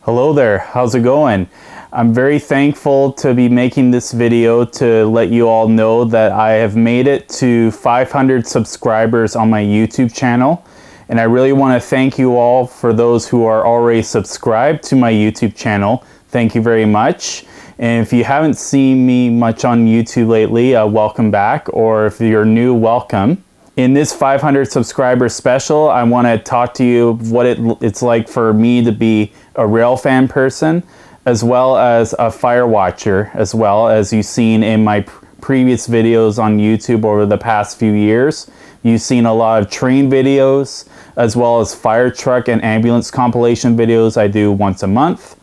Hello there, how's it going? I'm very thankful to be making this video to let you all know that I have made it to 500 subscribers on my YouTube channel. And I really want to thank you all for those who are already subscribed to my YouTube channel. Thank you very much. And if you haven't seen me much on YouTube lately, welcome back. Or if you're new, welcome. In this 500 subscriber special, I want to talk to you what it's like for me to be a Railfan person, as well as a Firewatcher, as well as you've seen in my previous videos on YouTube over the past few years. You've seen a lot of train videos, as well as fire truck and ambulance compilation videos I do once a month.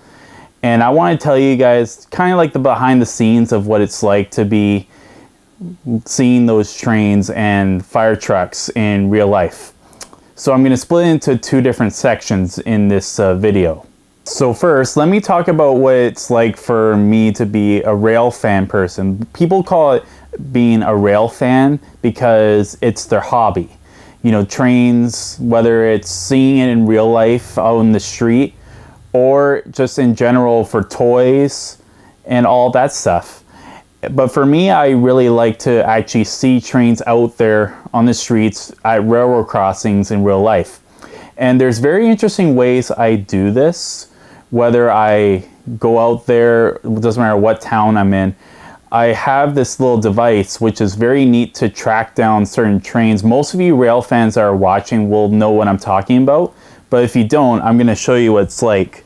And I want to tell you guys kind of like the behind the scenes of what it's like to be seeing those trains and fire trucks in real life. So I'm going to split into two different sections in this video. So first, let me talk about what it's like for me to be a Railfan person. People call it being a Railfan because it's their hobby. You know, trains, whether it's seeing it in real life out in the street or just in general for toys and all that stuff. But for me, I really like to actually see trains out there on the streets at railroad crossings in real life. And there's very interesting ways I do this, whether I go out there, it doesn't matter what town I'm in. I have this little device which is very neat to track down certain trains. Most of you rail fans that are watching will know what I'm talking about, but if you don't, I'm going to show you what it's like.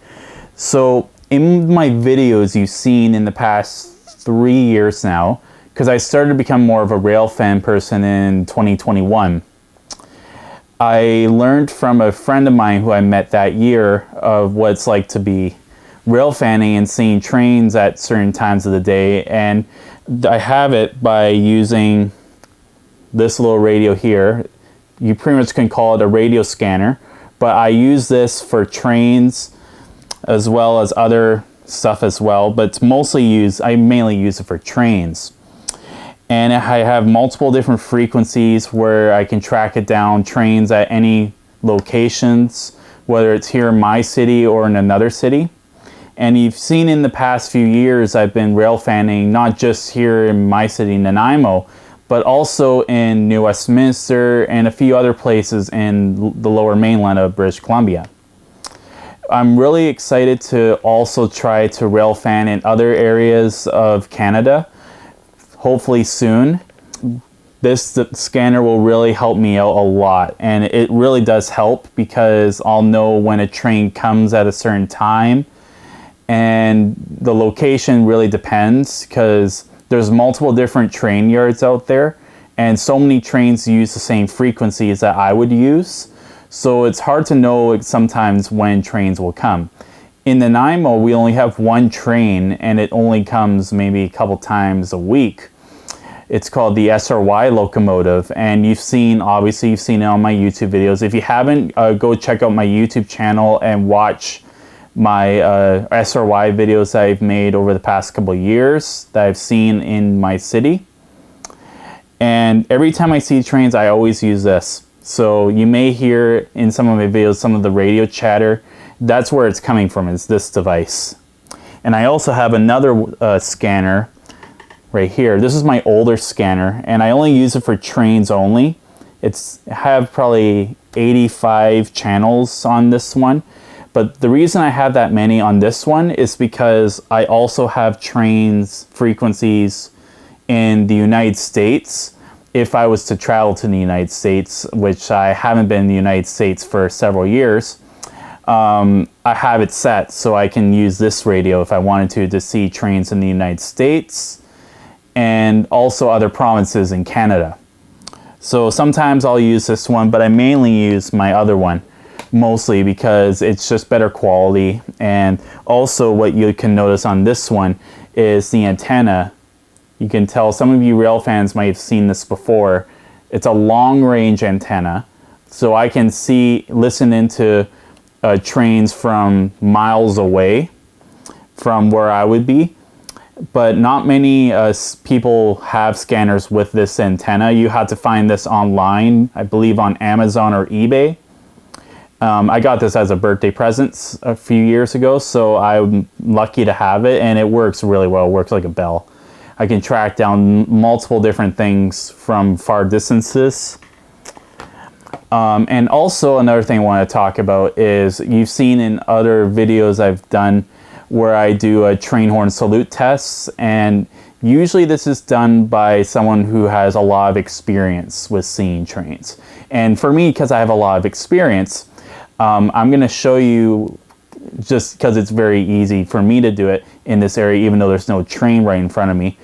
So in my videos you've seen in the past 3 years now, because I started to become more of a Railfan person in 2021. I learned from a friend of mine who I met that year of what it's like to be Railfanning and seeing trains at certain times of the day, and I have it by using this little radio here. You pretty much can call it a radio scanner, but I use this for trains as well as other stuff as well, but it's mostly I mainly use it for trains. And I have multiple different frequencies where I can track it down, trains at any locations, whether it's here in my city or in another city. And you've seen in the past few years I've been Railfanning not just here in my city, Nanaimo, but also in New Westminster and a few other places in the lower mainland of British Columbia. I'm really excited to also try to Railfan in other areas of Canada, hopefully soon. This scanner will really help me out a lot, and it really does help because I'll know when a train comes at a certain time, and the location really depends because there's multiple different train yards out there, and so many trains use the same frequencies that I would use. So it's hard to know sometimes when trains will come. In Nanaimo, we only have one train and it only comes maybe a couple times a week. It's called the SRY locomotive, and obviously you've seen it on my YouTube videos. If you haven't, go check out my YouTube channel and watch my SRY videos that I've made over the past couple of years that I've seen in my city. And every time I see trains, I always use this. So you may hear in some of my videos some of the radio chatter. That's where it's coming from, is this device. And I also have another scanner right here. This is my older scanner, and I only use it for trains only. I have probably 85 channels on this one. But the reason I have that many on this one is because I also have trains frequencies in the United States. If I was to travel to the United States, which I haven't been in the United States for several years, I have it set so I can use this radio if I wanted to see trains in the United States and also other provinces in Canada. So sometimes I'll use this one, but I mainly use my other one, mostly because it's just better quality. And also what you can notice on this one is the antenna. You can tell some of you rail fans might have seen this before. It's a long range antenna, so I can listen into trains from miles away from where I would be. But not many people have scanners with this antenna. You have to find this online, I believe on Amazon or eBay. I got this as a birthday present a few years ago, so I'm lucky to have it, and it works really well. It works like a bell. I can track down multiple different things from far distances. And also another thing I want to talk about is you've seen in other videos I've done where I do a train horn salute tests, and usually this is done by someone who has a lot of experience with seeing trains. And for me, because I have a lot of experience, I'm going to show you, just because it's very easy for me to do it in this area, even though there's no train right in front of me.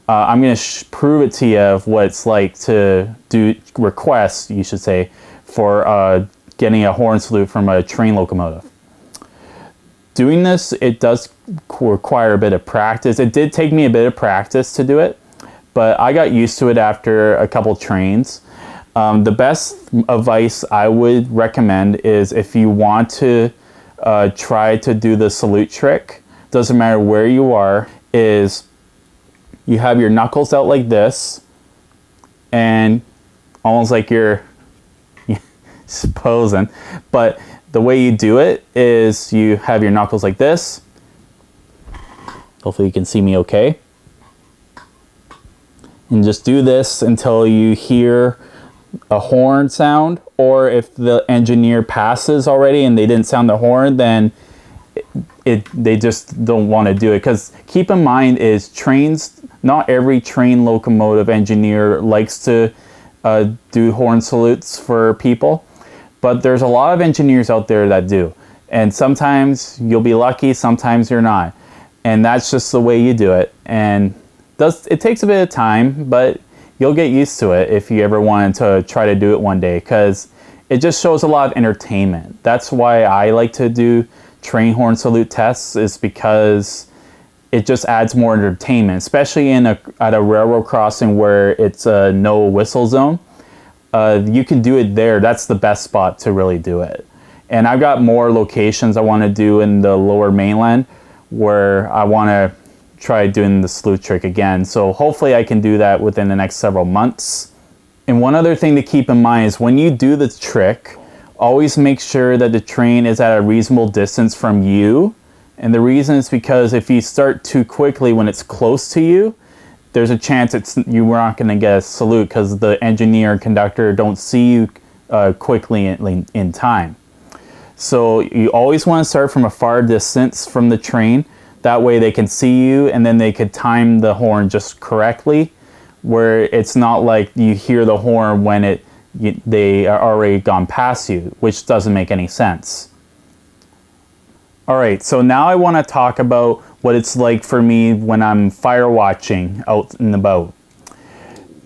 I'm going to prove it to you of what it's like to do requests, you should say, for getting a horn salute from a train locomotive. Doing this, it does require a bit of practice. It did take me a bit of practice to do it, but I got used to it after a couple trains. The best advice I would recommend is if you want to try to do the salute trick, doesn't matter where you are, is you have your knuckles out like this, and almost like you're posing, but the way you do it is you have your knuckles like this. Hopefully you can see me okay. And just do this until you hear a horn sound, or if the engineer passes already and they didn't sound the horn, then they just don't want to do it. Because keep in mind is trains, not every train locomotive engineer likes to do horn salutes for people, but there's a lot of engineers out there that do. And sometimes you'll be lucky, sometimes you're not. And that's just the way you do it. And it takes a bit of time, but you'll get used to it if you ever wanted to try to do it one day, because it just shows a lot of entertainment. That's why I like to do train horn salute tests, is because it just adds more entertainment, especially at a railroad crossing where it's a no whistle zone. You can do it there. That's the best spot to really do it. And I've got more locations I want to do in the lower mainland where I want to try doing the salute trick again. So hopefully I can do that within the next several months. And one other thing to keep in mind is when you do the trick, always make sure that the train is at a reasonable distance from you. And the reason is because if you start too quickly when it's close to you, there's a chance you're not going to get a salute because the engineer and conductor don't see you quickly in time. So you always want to start from a far distance from the train. That way they can see you, and then they could time the horn just correctly, where it's not like you hear the horn when they are already gone past you, which doesn't make any sense. Alright, so now I want to talk about what it's like for me when I'm fire watching out and about.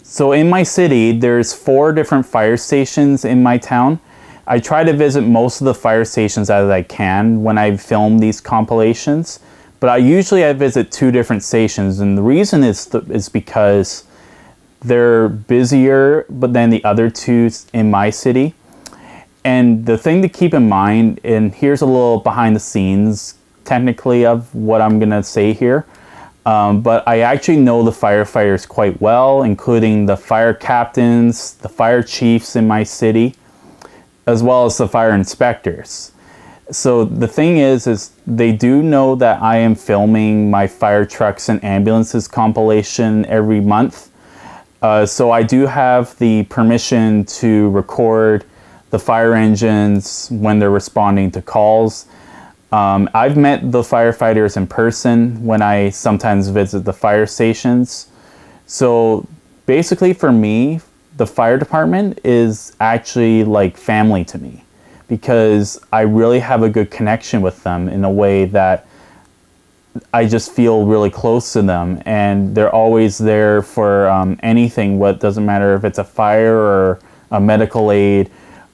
So in my city, there's 4 different fire stations in my town. I try to visit most of the fire stations as I can when I film these compilations, but I visit 2 different stations, and the reason is because they're busier than the other 2 in my city. And the thing to keep in mind, and here's a little behind the scenes technically of what I'm gonna say here, but I actually know the firefighters quite well, including the fire captains, the fire chiefs in my city, as well as the fire inspectors. So the thing is they do know that I am filming my fire trucks and ambulances compilation every month. So I do have the permission to record the fire engines when they're responding to calls. I've met the firefighters in person when I sometimes visit the fire stations. So basically for me, the fire department is actually like family to me, because I really have a good connection with them in a way that I just feel really close to them, and they're always there for anything. What doesn't matter if it's a fire or a medical aid.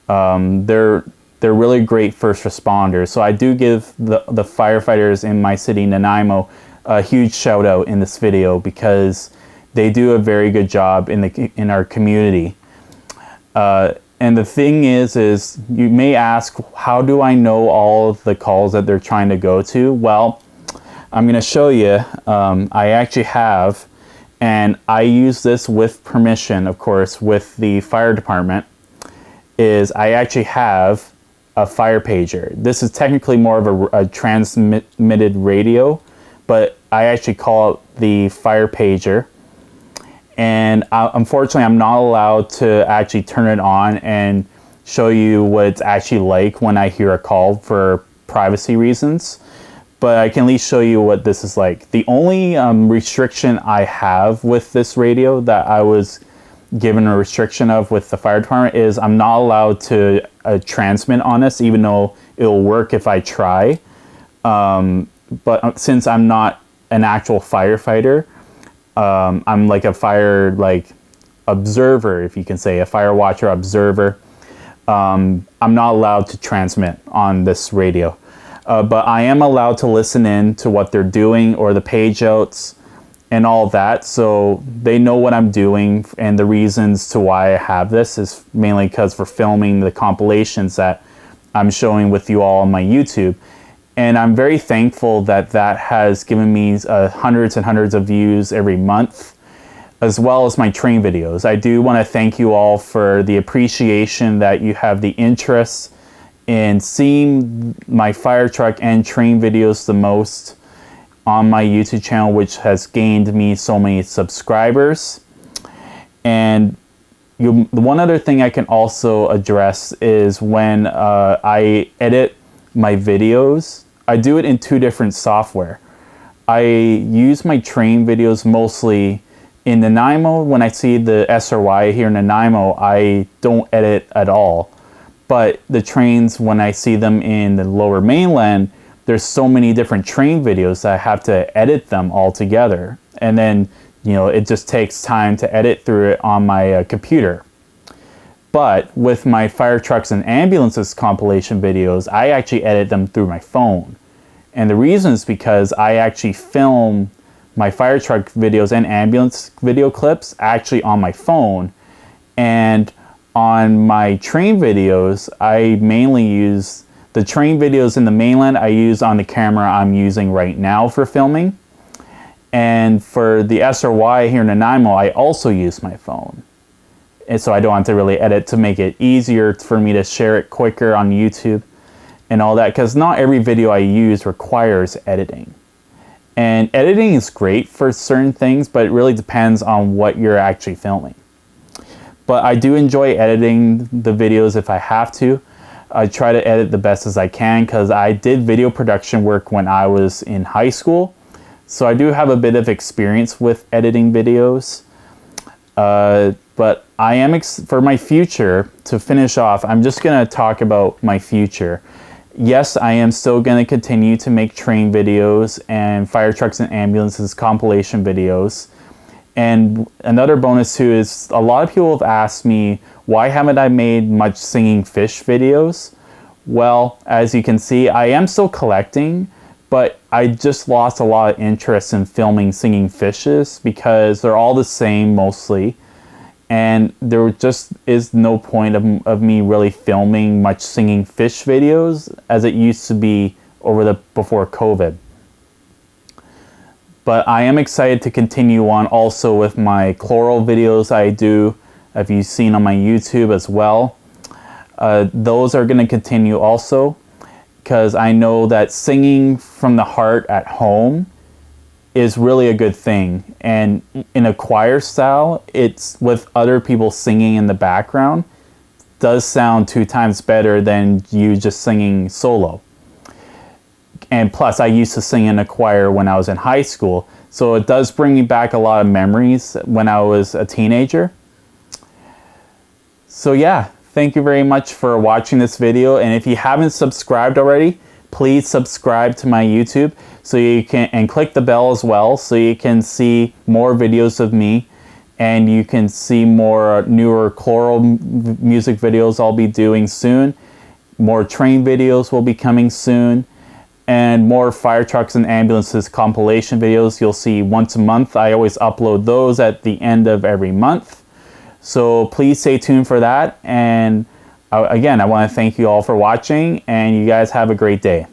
They're really great first responders. So I do give the firefighters in my city, Nanaimo, a huge shout out in this video, because they do a very good job in our community. And the thing is you may ask, how do I know all of the calls that they're trying to go to? Well, I'm going to show you. I actually have, and I use this with permission, of course, with the fire department, is I actually have a fire pager. This is technically more of a transmitted radio, but I actually call it the fire pager. And unfortunately, I'm not allowed to actually turn it on and show you what it's actually like when I hear a call for privacy reasons. But I can at least show you what this is like. The only restriction I have with this radio that I was given a restriction of with the fire department is I'm not allowed to transmit on this, even though it'll work if I try. But since I'm not an actual firefighter, I'm like a fire observer, if you can say, a Firewatcher observer. I'm not allowed to transmit on this radio. But I am allowed to listen in to what they're doing or the page outs and all that, so they know what I'm doing, and the reasons to why I have this is mainly because for filming the compilations that I'm showing with you all on my YouTube. And I'm very thankful that that has given me hundreds and hundreds of views every month, as well as my train videos. I do want to thank you all for the appreciation that you have the interest in seeing my fire truck and train videos the most on my YouTube channel, which has gained me so many subscribers. And the one other thing I can also address is when I edit my videos, I do it in two different software. I use my train videos mostly in Nanaimo. When I see the SRY here in Nanaimo, I don't edit at all. But the trains, when I see them in the lower mainland, there's so many different train videos that I have to edit them all together. And then, it just takes time to edit through it on my computer. But with my fire trucks and ambulances compilation videos, I actually edit them through my phone. And the reason is because I actually film my fire truck videos and ambulance video clips actually on my phone. And on my train videos, I mainly use the train videos in the mainland. I use on the camera I'm using right now for filming. And for the SRY here in Nanaimo, I also use my phone. And so I don't have to really edit to make it easier for me to share it quicker on YouTube and all that, because not every video I use requires editing. And editing is great for certain things, but it really depends on what you're actually filming. But I do enjoy editing the videos if I have to. I try to edit the best as I can because I did video production work when I was in high school. So I do have a bit of experience with editing videos. But I am, for my future, to finish off, I'm just going to talk about my future. Yes, I am still going to continue to make train videos and fire trucks and ambulances compilation videos. And another bonus too is a lot of people have asked me, why haven't I made much singing fish videos? Well, as you can see, I am still collecting, but I just lost a lot of interest in filming singing fishes because they're all the same mostly. And there just is no point of me really filming much singing fish videos as it used to be before COVID. But I am excited to continue on also with my chloral videos I do, if you've seen on my YouTube as well. Those are going to continue also, because I know that singing from the heart at home is really a good thing. And in a choir style, it's with other people singing in the background, does sound 2 times better than you just singing solo. And plus, I used to sing in a choir when I was in high school, so it does bring me back a lot of memories when I was a teenager. So yeah, thank you very much for watching this video, and if you haven't subscribed already, please subscribe to my YouTube so you can, and click the bell as well so you can see more videos of me, and you can see more newer choral music videos I'll be doing soon. More train videos will be coming soon. And more fire trucks and ambulances compilation videos you'll see once a month. I always upload those at the end of every month. So please stay tuned for that. And again, I want to thank you all for watching, and you guys have a great day.